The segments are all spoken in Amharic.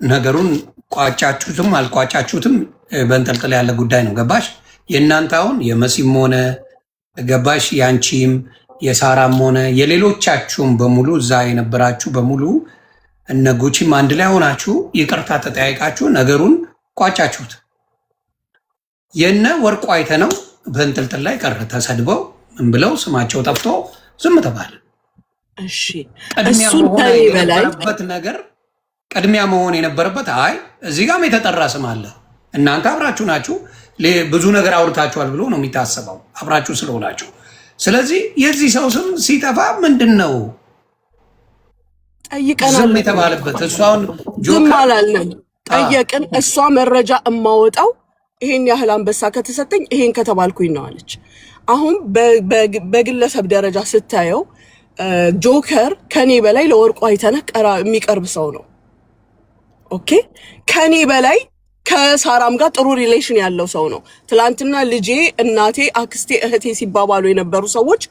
ነገሩን ቋጫችሁትም አልቋጫችሁትም በእንጠልጥል ያለ ጉዳይ ነው። ገባሽ? የእናንተ አሁን የመሲም ሆነ ገባሽ ያንቺም የሳራም ሆነ የሌሎቻችሁም በሙሉ እዛ የነበራችሁ በሙሉ እነ ጉቺም አንድ ላይ ሆናችሁ ይቅርታ ተጠያይቃችሁ ነገሩን ቋጫችሁት። የነ ወርቁ አይተነው በእንጥልጥል ላይ ቀረ። ተሰድበው ምን ብለው ስማቸው ጠፍቶ ዝም ተባለ። እሺ እሱን የነበረበት ነገር ቅድሚያ መሆን የነበረበት አይ እዚህ ጋርም የተጠራ ስም አለ፣ እናንተ አብራችሁ ናችሁ፣ ብዙ ነገር አውርታችኋል ብሎ ነው የሚታሰበው አብራችሁ ስለሆናችሁ። ስለዚህ የዚህ ሰው ስም ሲጠፋ ምንድን ነው ጠይቀናል ዝም የተባለበት? እሷን ዝም አላልንም፣ ጠየቅን። እሷ መረጃ እማወጣው ይሄን ያህል አንበሳ ከተሰጠኝ ይሄን ከተባልኩኝ ነው አለች። አሁን በግለሰብ ደረጃ ስታየው ጆከር ከኔ በላይ ለወርቁ አይተነህ የሚቀርብ ሰው ነው። ኦኬ ከኔ በላይ ከሳራም ጋር ጥሩ ሪሌሽን ያለው ሰው ነው። ትላንትና ልጄ፣ እናቴ፣ አክስቴ፣ እህቴ ሲባባሉ የነበሩ ሰዎች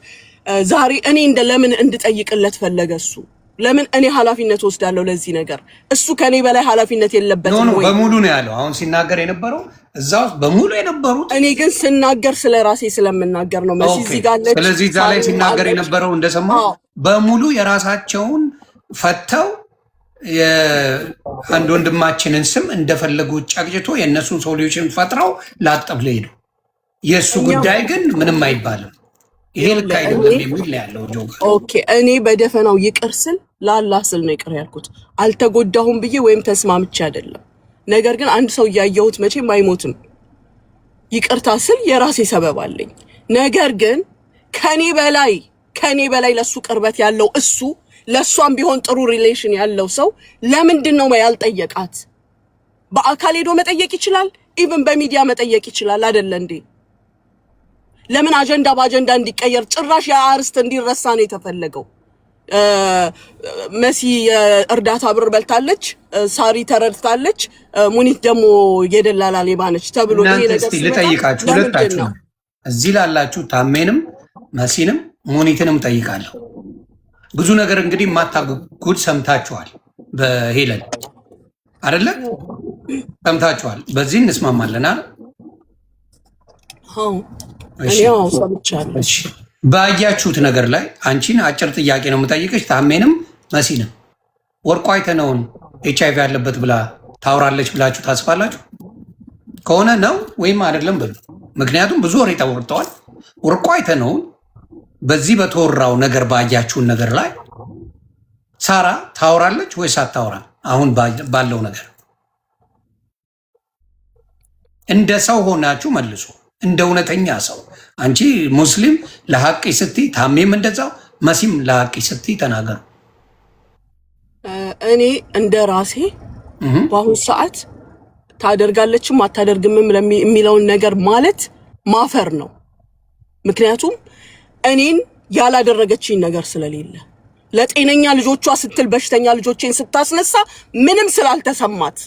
ዛሬ እኔ ለምን እንድጠይቅለት ፈለገ? እሱ ለምን እኔ ኃላፊነት ወስዳለሁ ለዚህ ነገር? እሱ ከኔ በላይ ኃላፊነት የለበትም ወይ? በሙሉ ነው ያለው አሁን ሲናገር የነበረው እዛ በሙሉ የነበሩት። እኔ ግን ስናገር ስለ ራሴ ስለምናገር ነው። መሲ እዚህ ጋር አለች። ስለዚህ እዛ ላይ ሲናገር የነበረው እንደሰማው በሙሉ የራሳቸውን ፈተው የአንድ ወንድማችንን ስም እንደፈለጉ ጨቅጭቶ የእነሱን ሶሉሽን ፈጥረው ላጠብ ሄዱ። የእሱ ጉዳይ ግን ምንም አይባልም። ይሄ ልክ አይደለም የሚል ያለው ጆከር። ኦኬ እኔ በደፈናው ይቅር ስል ለአላህ ስል ነው ይቅር ያልኩት፣ አልተጎዳሁም ብዬ ወይም ተስማምቼ አይደለም። ነገር ግን አንድ ሰው እያየሁት መቼም አይሞትም። ይቅርታ ስል የራሴ ሰበብ አለኝ። ነገር ግን ከኔ በላይ ለሱ ቅርበት ያለው እሱ ለሷም ቢሆን ጥሩ ሪሌሽን ያለው ሰው ለምንድን ነው ያልጠየቃት? በአካል ሄዶ መጠየቅ ይችላል፣ ኢቭን በሚዲያ መጠየቅ ይችላል አይደለ እንዴ? ለምን አጀንዳ በአጀንዳ እንዲቀየር ጭራሽ የአርስት እንዲረሳ ነው የተፈለገው? መሲ እርዳታ ብር በልታለች፣ ሳሪ ተረድታለች፣ ሙኒት ደግሞ የደላላ ሌባ ነች ተብሎ ይሄ ነገር ልጠይቃችሁ ሁለታችሁ እዚህ ላላችሁ ታሜንም መሲንም ሙኒትንም ጠይቃለሁ። ብዙ ነገር እንግዲህ ማታጉድ ሰምታችኋል። በሄለን አይደለ ሰምታችኋል። በዚህ እንስማማለን አይደል? እሺ ባያችሁት ነገር ላይ አንቺን አጭር ጥያቄ ነው የምጠይቅሽ፣ ታሜንም መሲንም። ወርቁ አይተነውን ኤችአይቪ ያለበት ብላ ታውራለች ብላችሁ ታስባላችሁ? ከሆነ ነው ወይም አይደለም በሉ። ምክንያቱም ብዙ ወሬ ተወርተዋል። ወርቁ አይተነውን በዚህ በተወራው ነገር ባያችሁን ነገር ላይ ሳራ ታወራለች ወይስ አታወራም? አሁን ባለው ነገር እንደ ሰው ሆናችሁ መልሱ። እንደ እውነተኛ ሰው አንቺ ሙስሊም ለሐቂ ስትይ፣ ታሜም እንደዛው፣ መሲም ለሐቂ ስትይ ተናገሩ። እኔ እንደ ራሴ በአሁኑ ሰዓት ታደርጋለችም አታደርግምም የሚለውን ነገር ማለት ማፈር ነው። ምክንያቱም እኔን ያላደረገችኝ ነገር ስለሌለ ለጤነኛ ልጆቿ ስትል በሽተኛ ልጆቼን ስታስነሳ ምንም ስላልተሰማት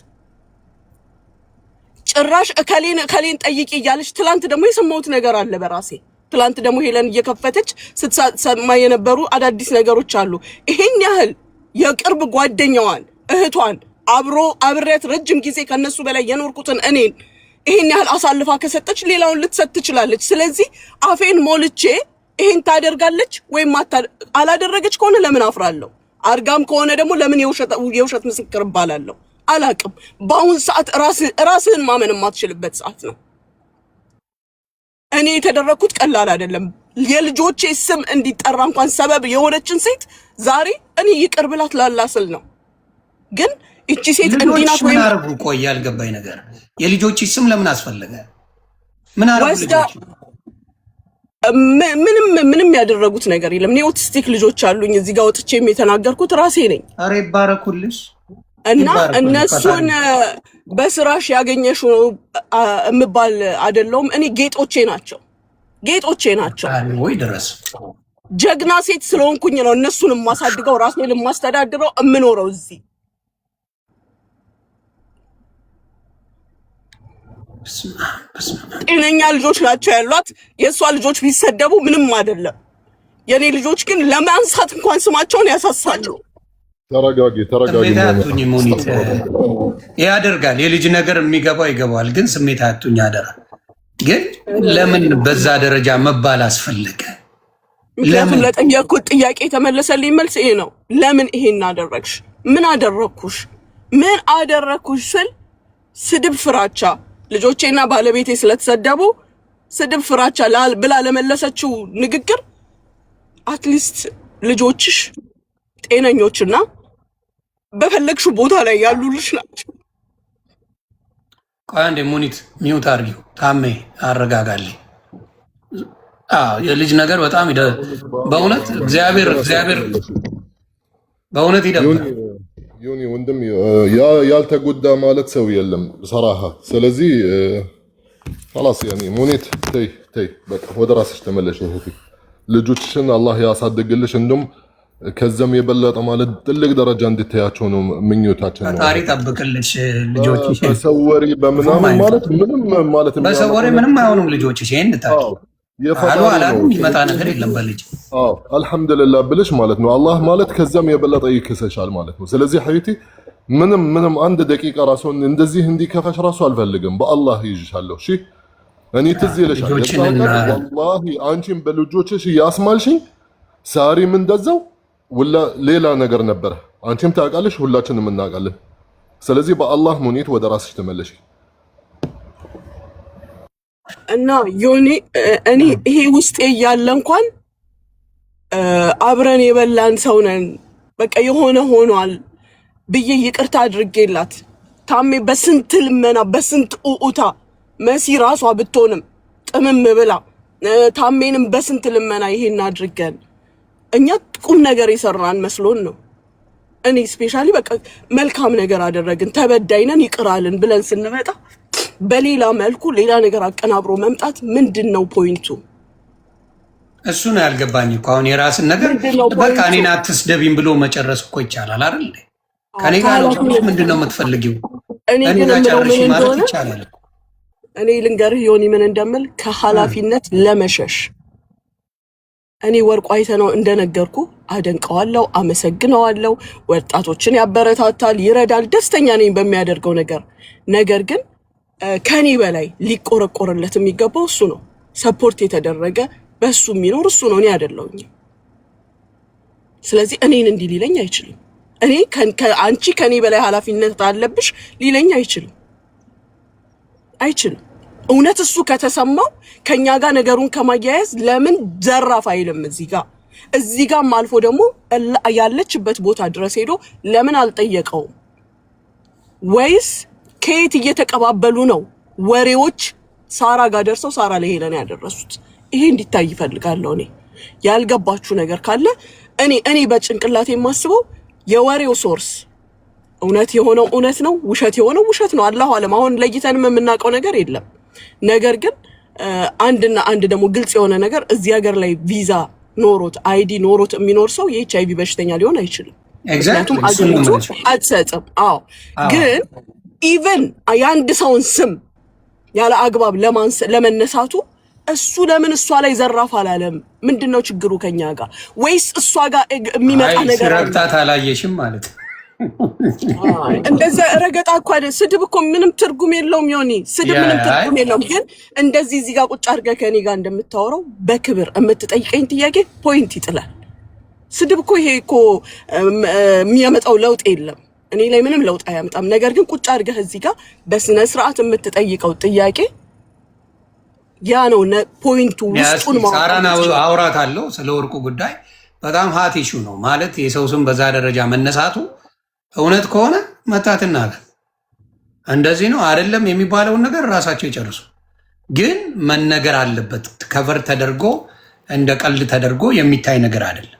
ጭራሽ እከሌን ጠይቂ እያለች ትላንት ደግሞ የሰማሁት ነገር አለ በራሴ። ትላንት ደግሞ ሄለን እየከፈተች ስትሰማ የነበሩ አዳዲስ ነገሮች አሉ። ይሄን ያህል የቅርብ ጓደኛዋን እህቷን አብሬያት ረጅም ጊዜ ከነሱ በላይ የኖርኩትን እኔን ይሄን ያህል አሳልፋ ከሰጠች ሌላውን ልትሰጥ ትችላለች። ስለዚህ አፌን ሞልቼ ይሄን ታደርጋለች ወይም አላደረገች ከሆነ ለምን አፍራለሁ? አርጋም ከሆነ ደግሞ ለምን የውሸት ምስክር እባላለሁ? አላቅም። በአሁን ሰዓት ራስህን ማመን የማትችልበት ሰዓት ነው። እኔ የተደረኩት ቀላል አይደለም። የልጆቼ ስም እንዲጠራ እንኳን ሰበብ የሆነችን ሴት ዛሬ እኔ ይቅር ብላት ላላስል ነው። ግን እቺ ሴት እንዲናት ወይ አርጉ። ቆይ ያልገባኝ ነገር የልጆቼ ስም ለምን አስፈለገ? ምን አርጉ? ልጆች ምንም ያደረጉት ነገር የለም። እኔ ኦቲስቲክ ልጆች አሉኝ። እዚህ ጋር ወጥቼም የተናገርኩት ራሴ ነኝ። አሬ ባረኩልሽ። እና እነሱን በስራሽ ያገኘሽው እምባል አይደለም። እኔ ጌጦቼ ናቸው ወይ ድረስ ጀግና ሴት ስለሆንኩኝ ነው እነሱን የማሳድገው ራሴን የማስተዳድረው እምኖረው እዚህ። ጤነኛ ልጆች ናቸው ያሏት። የእሷ ልጆች ቢሰደቡ ምንም አይደለም። የኔ ልጆች ግን ለማንሳት እንኳን ስማቸውን ያሳሳሉ። ተረጋጊ ሙኒት ያደርጋል። የልጅ ነገር የሚገባው ይገባዋል፣ ግን ስሜት አያቱኝ አደራ። ግን ለምን በዛ ደረጃ መባል አስፈለገ? ምክንያቱም ለጠየቅኩት ጥያቄ የተመለሰልኝ መልስ ይሄ ነው። ለምን ይሄን አደረግሽ? ምን አደረግኩሽ? ምን አደረግኩሽ ስል ስድብ ፍራቻ፣ ልጆቼና ባለቤቴ ስለተሰደቡ ስድብ ፍራቻ ብላ ለመለሰችው ንግግር አትሊስት ልጆችሽ ጤነኞችና በፈለግሽው ቦታ ላይ ያሉልሽ ናቸው። ቆይ አንዴ ሙኒት ሚውት አድርጊው። ታሜ አረጋጋልኝ። የልጅ ነገር በጣም በእውነት እግዚአብሔር በእውነት ይደብራል። ዮኒ ወንድም ያልተጎዳ ማለት ሰው የለም ሰራሃ። ስለዚህ خلاص يعني ሙኒት ተይ በቃ ወደ ራስሽ ተመለሽ። ልጆችሽን አላህ ያሳድግልሽ። እንደውም ከዛም የበለጠ ማለት ትልቅ ደረጃ እንድታያቸው ነው ምኞታችን ነው። ፈጣሪ ጠብቅልሽ ልጆችሽ። በሰው ወሬ በምናምን ማለት ምንም ማለት በሰው ወሬ ምንም አይሆኑም ልጆችሽ። ይሄን ታውቂ አሉ አላሉ ይመጣ ነገር የለም በልጅ አልሐምዱሊላህ ብለሽ ማለት ነው። አላህ ማለት ከዛም የበለጠ ይክሰሻል ማለት ነው። ስለዚህ ሐቢቲ ምንም አንድ ደቂቃ ራስዎን እንደዚህ እንዲከፋሽ ራሱ አልፈልግም። በአላህ ይይዝሻለሁ። እሺ እኔ ትዝ ይለሻል ወላሂ አንቺም በልጆችሽ ያስማልሽኝ ሳሪም እንደዛው ወላ ሌላ ነገር ነበር። አንቺም ታውቃለሽ፣ ሁላችንም እናውቃለን። ስለዚህ በአላህ ሙኒት ወደ ራስሽ ተመለሽ እና ዮኒ እኔ ይሄ ውስጤ እያለ እንኳን አብረን የበላን ሰው ነን በቃ የሆነ ሆኗል ብዬ ይቅርታ አድርጌላት ታሜ በስንት ልመና በስንት ኡኡታ መሲ ራሷ ብትሆንም ጥምም ብላ ታሜንም በስንት ልመና ይሄን አድርገን እኛ ቁም ነገር የሰራን መስሎን ነው። እኔ ስፔሻሊ በቃ መልካም ነገር አደረግን ተበዳይነን ይቅራልን ብለን ስንመጣ በሌላ መልኩ ሌላ ነገር አቀናብሮ መምጣት ምንድነው ፖይንቱ? እሱ ነው ያልገባኝ እኮ አሁን የራስን ነገር በቃ እኔን አትስደቢም ብሎ መጨረስ እኮ ይቻላል አይደል? ከኔ ጋር ነው ምንድነው የምትፈልጊው? እኔ ጋር ጨርሽ ማለት ይቻላል። እኔ ልንገርህ ዮኒ ምን እንደምል ከኃላፊነት ለመሸሽ እኔ ወርቁ አይተነው እንደነገርኩ አደንቀዋለሁ፣ አመሰግነዋለሁ። ወጣቶችን ያበረታታል፣ ይረዳል፣ ደስተኛ ነኝ በሚያደርገው ነገር ግን ከኔ በላይ ሊቆረቆርለት የሚገባው እሱ ነው። ሰፖርት የተደረገ በሱ የሚኖር እሱ ነው፣ እኔ አይደለሁኝ። ስለዚህ እኔን እንዲህ ሊለኝ አይችልም። እኔ አንቺ ከኔ በላይ ኃላፊነት አለብሽ ሊለኝ አይችልም። እውነት እሱ ከተሰማው ከኛ ጋር ነገሩን ከማያያዝ ለምን ዘራፍ አይልም? እዚህ ጋር አልፎ ደግሞ ያለችበት ቦታ ድረስ ሄዶ ለምን አልጠየቀውም? ወይስ ከየት እየተቀባበሉ ነው ወሬዎች ሳራ ጋር ደርሰው ሳራ ለሄለን ያደረሱት? ይሄ እንዲታይ ይፈልጋለሁ። እኔ ያልገባችሁ ነገር ካለ እኔ በጭንቅላቴ የማስበው የወሬው ሶርስ እውነት የሆነው እውነት ነው፣ ውሸት የሆነው ውሸት ነው። አላሁ አለም። አሁን ለይተንም የምናውቀው ነገር የለም። ነገር ግን አንድ ደግሞ ግልጽ የሆነ ነገር እዚህ ሀገር ላይ ቪዛ ኖሮት አይዲ ኖሮት የሚኖር ሰው የኤችአይቪ በሽተኛ ሊሆን አይችልም። ምክንያቱም አገሪቱ አትሰጥም። ግን ኢቨን የአንድ ሰውን ስም ያለ አግባብ ለመነሳቱ እሱ ለምን እሷ ላይ ዘራፍ አላለም? ምንድነው ችግሩ ከኛ ጋር? ወይስ እሷ ጋር የሚመጣ ነገር ረግጣት አላየሽም ማለት ነው? እንደዛ ረገጣ እኮ አይደል። ስድብ እኮ ምንም ትርጉም የለውም ዮኒ፣ ስድብ ምንም ትርጉም የለውም። ግን እንደዚህ እዚህ ጋር ቁጭ አድርገህ ከኔ ጋር እንደምታወራው በክብር የምትጠይቀኝ ጥያቄ ፖይንት ይጥላል። ስድብ እኮ ይሄ እኮ የሚያመጣው ለውጥ የለም፣ እኔ ላይ ምንም ለውጥ አያመጣም። ነገር ግን ቁጭ አድርገህ እዚህ ጋር በስነ ስርዓት የምትጠይቀው ጥያቄ ያ ነው ፖይንቱ። ውስጡን ሳራና አውራት አለው ስለ ወርቁ ጉዳይ በጣም ሀት ኢሹ ነው ማለት የሰው ስም በዛ ደረጃ መነሳቱ እውነት ከሆነ መታትና እንደዚህ ነው አይደለም የሚባለውን ነገር ራሳቸው ይጨርሱ። ግን መነገር አለበት። ከቨር ተደርጎ እንደ ቀልድ ተደርጎ የሚታይ ነገር አይደለም።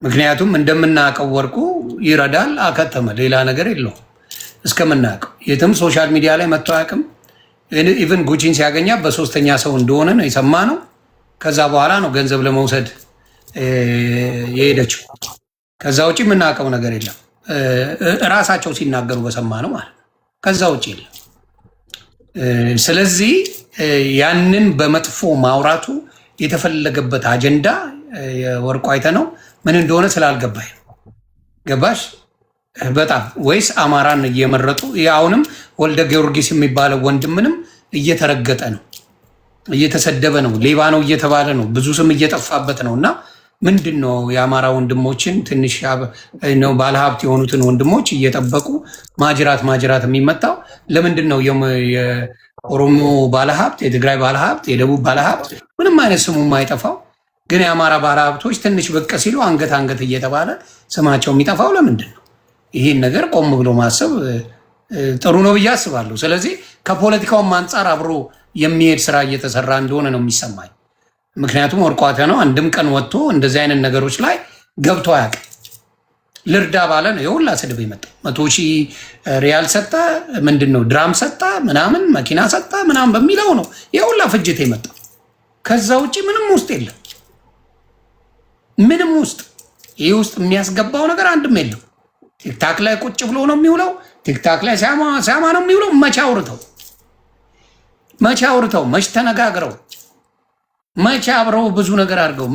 ምክንያቱም እንደምናውቀው ወርቁ ይረዳል፣ አከተመ፣ ሌላ ነገር የለውም። እስከምናውቀው የትም ሶሻል ሚዲያ ላይ መጥቶ አያውቅም። ኢቨን ጉቺን ሲያገኛ በሶስተኛ ሰው እንደሆነ ነው የሰማነው። ከዛ በኋላ ነው ገንዘብ ለመውሰድ የሄደችው። ከዛ ውጭ የምናውቀው ነገር የለም። እራሳቸው ሲናገሩ በሰማነው ማለት ነው። ከዛ ውጭ የለም። ስለዚህ ያንን በመጥፎ ማውራቱ የተፈለገበት አጀንዳ የወርቁ አይተነው ምን እንደሆነ ስላልገባኝ ነው። ገባሽ? በጣም ወይስ አማራን እየመረጡ አሁንም ወልደ ጊዮርጊስ የሚባለው ወንድምንም እየተረገጠ ነው፣ እየተሰደበ ነው፣ ሌባ ነው እየተባለ ነው፣ ብዙ ስም እየጠፋበት ነው። እና ምንድን ነው የአማራ ወንድሞችን ትንሽ ነው ባለሀብት የሆኑትን ወንድሞች እየጠበቁ ማጅራት የሚመጣው ለምንድን ነው? የኦሮሞ ባለሀብት፣ የትግራይ ባለሀብት፣ የደቡብ ባለሀብት ምንም አይነት ስሙ የማይጠፋው ግን የአማራ ባለሀብቶች ትንሽ ብቅ ሲሉ አንገት እየተባለ ስማቸው የሚጠፋው ለምንድን ነው? ይህን ነገር ቆም ብሎ ማሰብ ጥሩ ነው ብዬ አስባለሁ። ስለዚህ ከፖለቲካውም አንጻር አብሮ የሚሄድ ስራ እየተሰራ እንደሆነ ነው የሚሰማኝ። ምክንያቱም ወርቋተ ነው አንድም ቀን ወጥቶ እንደዚህ አይነት ነገሮች ላይ ገብቶ አያውቅም። ልርዳ ባለ ነው የሁላ ስድብ የመጣው። 100,000 ሪያል ሰጠ፣ ምንድን ነው ድራም ሰጠ፣ ምናምን መኪና ሰጠ ምናምን በሚለው ነው የሁላ ፍጅት የመጣው። ከዛ ውጭ ምንም ውስጥ የለም። ምንም ውስጥ ይህ ውስጥ የሚያስገባው ነገር አንድም የለም። ቲክታክ ላይ ቁጭ ብሎ ነው የሚውለው። ቲክታክ ላይ ሲያማ ነው የሚውለው። መቼ አውርተው መቼ ተነጋግረው መቼ አብረው ብዙ ነገር አድርገው